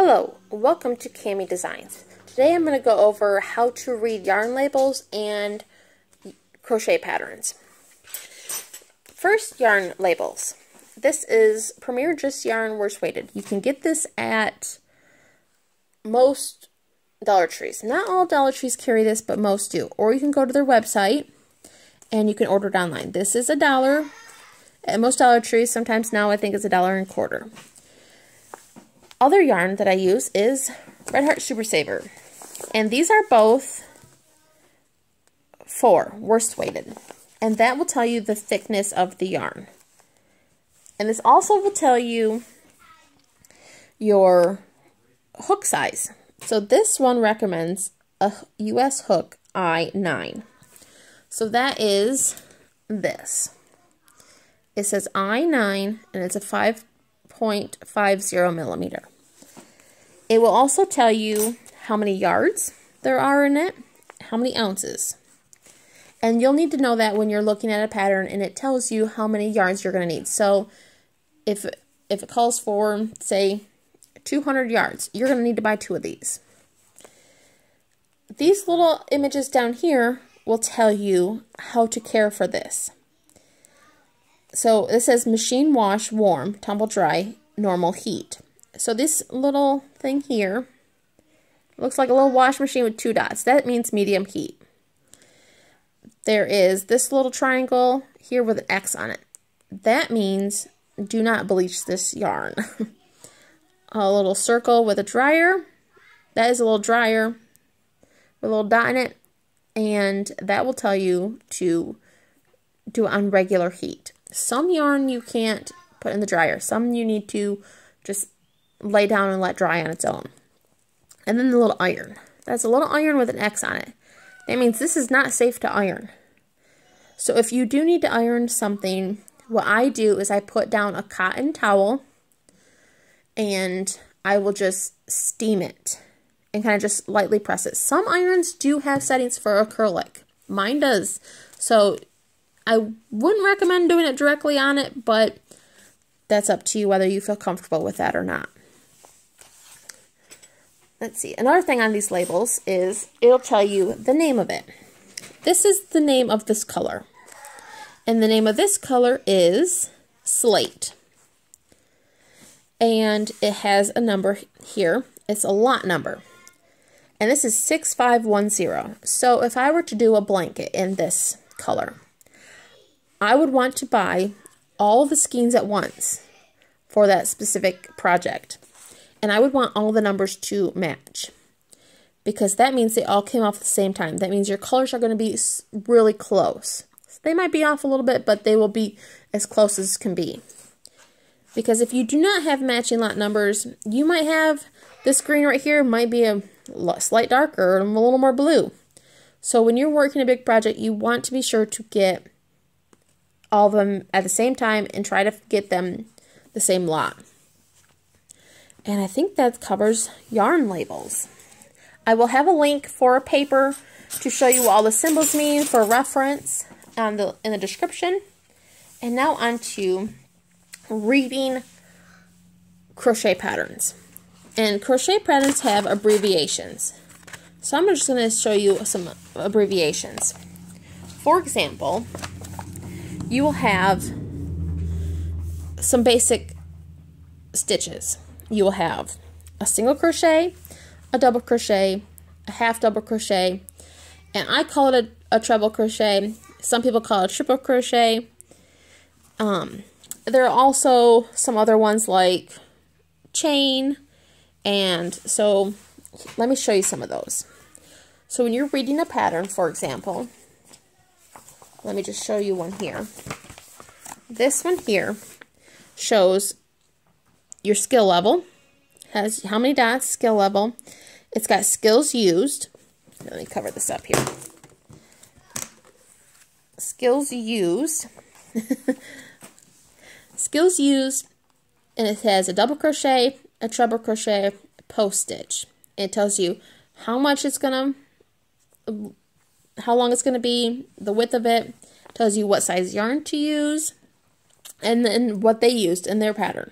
Hello, welcome to Cami Designs. Today I'm going to go over how to read yarn labels and crochet patterns. First, yarn labels. This is Premier Just Yarn Worst Weighted. You can get this at most Dollar Trees. Not all Dollar Trees carry this, but most do. Or you can go to their website and you can order it online. This is $1 at most Dollar Trees. Sometimes now I think it's $1.25. Other yarn that I use is Red Heart Super Saver. And these are both 4 worst weighted. And that will tell you the thickness of the yarn. And this also will tell you your hook size. So this one recommends a US hook I9. So that is this. It says I9 and it's a 5.50 millimeter. It will also tell you how many yards there are in it, how many ounces. And you'll need to know that when you're looking at a pattern and it tells you how many yards you're going to need. So if it calls for, say, 200 yards, you're going to need to buy 2 of these. These little images down here will tell you how to care for this. So it says machine wash, warm, tumble dry, normal heat. So this little thing here looks like a little wash machine with 2 dots. That means medium heat. There is this little triangle here with an X on it. That means do not bleach this yarn. A little circle with a dryer. That is a little dryer with a little dot in it. And that will tell you to do it on regular heat. Some yarn you can't put in the dryer. Some you need to just lay down and let dry on its own. And then the little iron. That's a little iron with an X on it. That means this is not safe to iron. So if you do need to iron something, what I do is I put down a cotton towel and I will just steam it and kind of just lightly press it. Some irons do have settings for acrylic. Mine does. So I wouldn't recommend doing it directly on it, but that's up to you whether you feel comfortable with that or not. Let's see. Another thing on these labels is it'll tell you the name of it. This is the name of this color. And the name of this color is Slate. And it has a number here. It's a lot number. And this is 6510. So if I were to do a blanket in this color, I would want to buy all the skeins at once for that specific project. And I would want all the numbers to match, because that means they all came off at the same time. That means your colors are going to be really close. They might be off a little bit, but they will be as close as can be. Because if you do not have matching lot numbers, you might have this green right here might be a slight darker or a little more blue. So when you're working a big project, you want to be sure to get all of them at the same time and try to get them the same lot. And I think that covers yarn labels. I will have a link for a paper to show you what all the symbols mean for reference in the description. And now on to reading crochet patterns. And crochet patterns have abbreviations. So I'm just going to show you some abbreviations. For example, you will have some basic stitches. You will have a single crochet, a double crochet, a half double crochet, and I call it a treble crochet. Some people call it a triple crochet. There are also some other ones like chain, and so let me show you some of those. So when you're reading a pattern, for example, let me just show you one here. This one here shows your skill level, has how many dots, skill level. It's got skills used. Let me cover this up here. Skills used. Skills used, and it has a double crochet, a treble crochet, a post stitch. It tells you how much it's gonna, how long it's gonna be, the width of it. It tells you what size yarn to use, and then what they used in their pattern.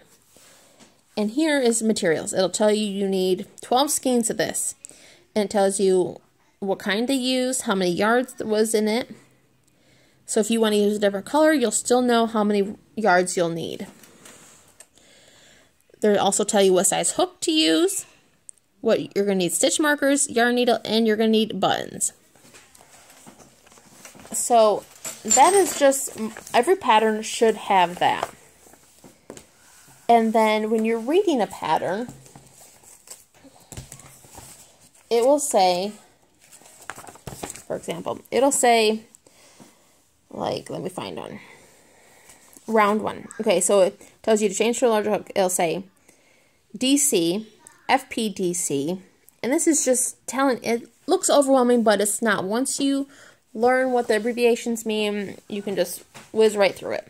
And here is materials. It'll tell you you need 12 skeins of this. And it tells you what kind they use, how many yards was in it. So if you want to use a different color, you'll still know how many yards you'll need. They'll also tell you what size hook to use, what you're going to need: stitch markers, yarn needle, and you're going to need buttons. So that is just, every pattern should have that. And then when you're reading a pattern, it will say, for example, it'll say, like, let me find one. Round 1. Okay, so it tells you to change to a larger hook. It'll say DC, FPDC, and this is just telling, it looks overwhelming, but it's not. Once you learn what the abbreviations mean, you can just whiz right through it.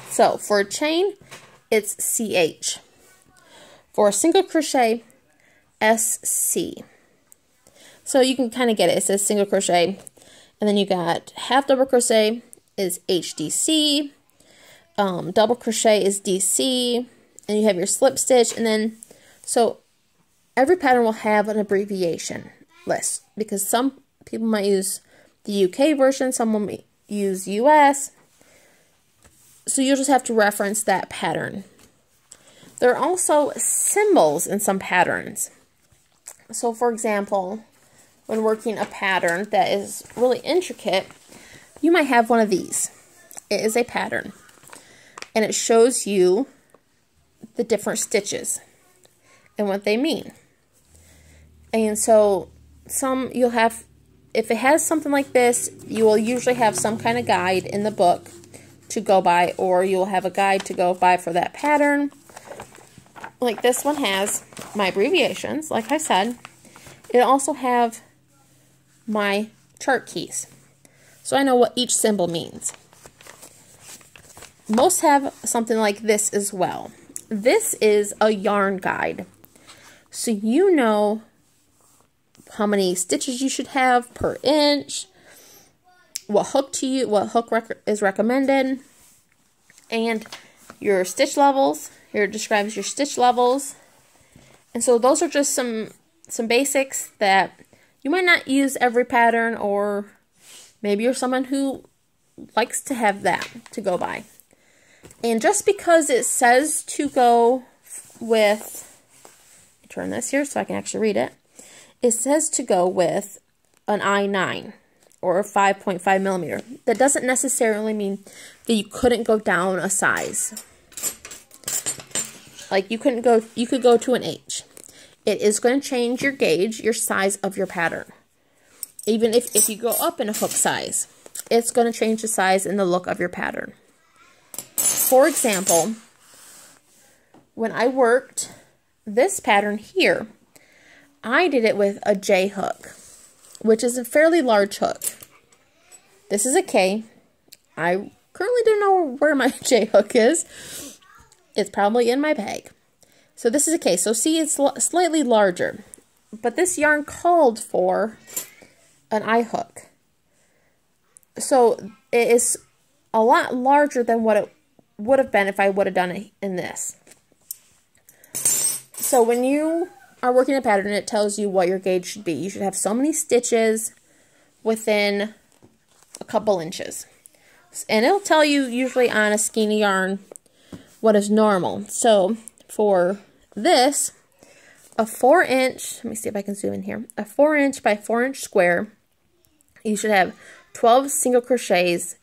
So for a chain, it's CH. For a single crochet, SC. So you can kind of get it. It says single crochet, and then you got half double crochet is HDC, double crochet is DC, and you have your slip stitch, and then, so every pattern will have an abbreviation list, because some people might use the UK version, some will use US, so you'll just have to reference that pattern. There are also symbols in some patterns. So for example, when working a pattern that is really intricate, you might have one of these. It is a pattern, and it shows you the different stitches and what they mean. And so some you'll have, if it has something like this, you will usually have some kind of guide in the book to go by, or you'll have a guide to go by for that pattern. Like this one has my abbreviations, like I said. It'll also have my chart keys, so I know what each symbol means. Most have something like this as well. This is a yarn guide, so you know how many stitches you should have per inch, what hook to use, what hook is recommended, and your stitch levels. Here it describes your stitch levels. And so those are just some basics that you might not use every pattern, or maybe you're someone who likes to have that to go by. And just because it says to go with, turn this here so I can actually read it. It says to go with an I9 or a 5.5 millimeter. That doesn't necessarily mean that you couldn't go down a size. Like you could go to an H. It is going to change your gauge, your size of your pattern. Even if you go up in a hook size, it's going to change the size and the look of your pattern. For example, when I worked this pattern here, I did it with a J hook, which is a fairly large hook. This is a K. I currently don't know where my J hook is. It's probably in my bag. So this is a K. So see, it's slightly larger. But this yarn called for an I hook. So it is a lot larger than what it would have been if I would have done it in this. So when you are working a pattern, it tells you what your gauge should be. You should have so many stitches within a couple inches. And it'll tell you usually on a skein of yarn what is normal. So for this, a 4-inch, let me see if I can zoom in here, a 4-inch by 4-inch square, you should have 12 single crochets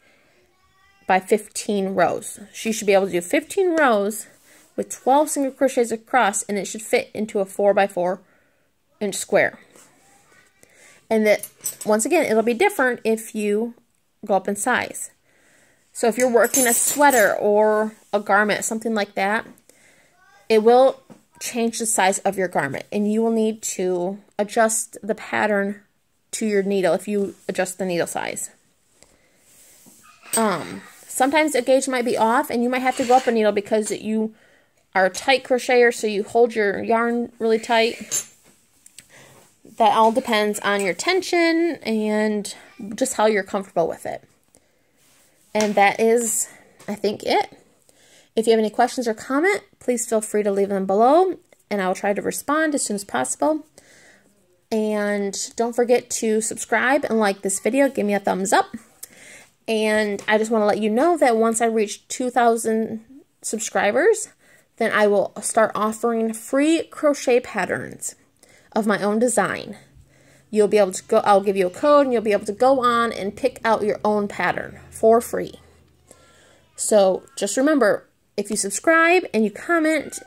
by 15 rows. So you should be able to do 15 rows with 12 single crochets across, and it should fit into a 4 by 4-inch square. And that, once again, it'll be different if you go up in size. So if you're working a sweater or a garment, something like that, it will change the size of your garment, and you will need to adjust the pattern to your needle if you adjust the needle size. Sometimes a gauge might be off, and you might have to go up a needle because you are a tight crocheter, so you hold your yarn really tight. That all depends on your tension and just how you're comfortable with it. And that is, I think, it. If you have any questions or comment, please feel free to leave them below, and I will try to respond as soon as possible. And don't forget to subscribe and like this video. Give me a thumbs up. And I just want to let you know that once I reach 2,000 subscribers, then I will start offering free crochet patterns of my own design. You'll be able to go, I'll give you a code, and you'll be able to go on and pick out your own pattern for free. So just remember, if you subscribe and you comment,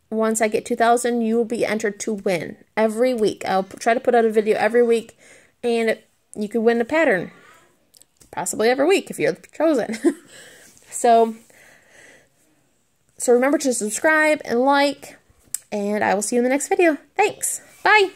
once I get 2,000, you will be entered to win every week. I'll try to put out a video every week, and you can win a pattern, possibly every week if you're chosen. So remember to subscribe and like, and I will see you in the next video. Thanks. Bye.